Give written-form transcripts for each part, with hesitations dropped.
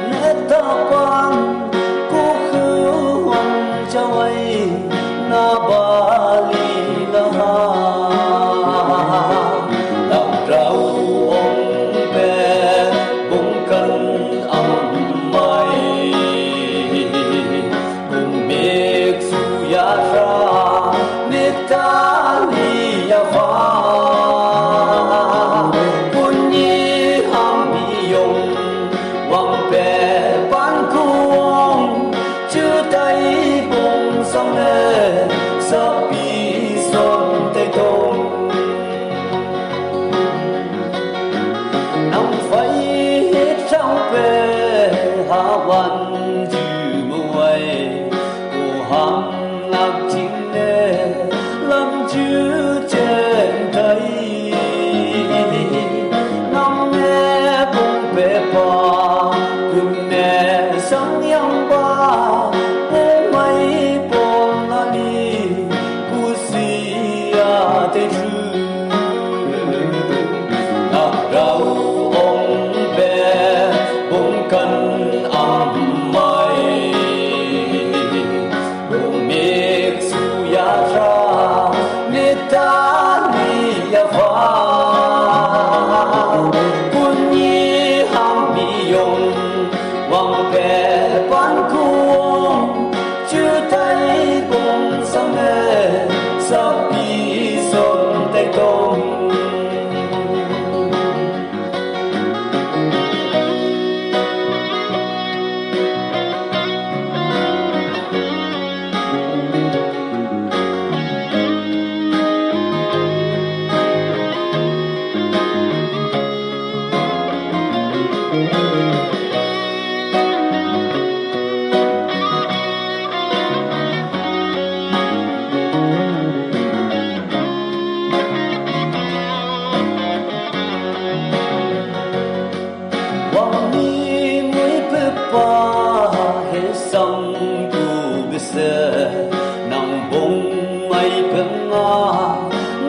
Netapang kukuhan jaway na bali lahat Nagdraw ang bungkan ang may Bumig suyara nitaliya fa Punyi hamiyong Wang pe ban kuông chưa thấy bông sông nè sắp bị xuân tây tôn nằm phây hết trong về hạ văn chữ muội cô ham lạc chính nè làm chữ trên thấy năm nghe bông pe pa Sang yang ba mai pom la li kusia te tru nak rau ong be bung kan am mai bung mek su ya ra ne ta ni ya va kunyi ham mi yong Wang pe ban kuông chưa thấy bông sông nè sắp bị xuân tây tôn pa hết sông tu bese nang bông mai penga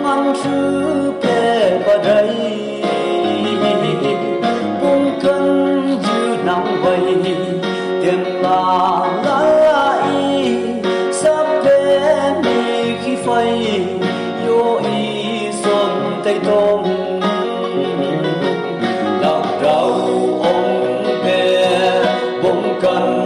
ngan chu pe ba dai bông cần dư nang bay tiền la la i sắp pe mi khi phai yo i son tây tông lạc rau ông pe bông cần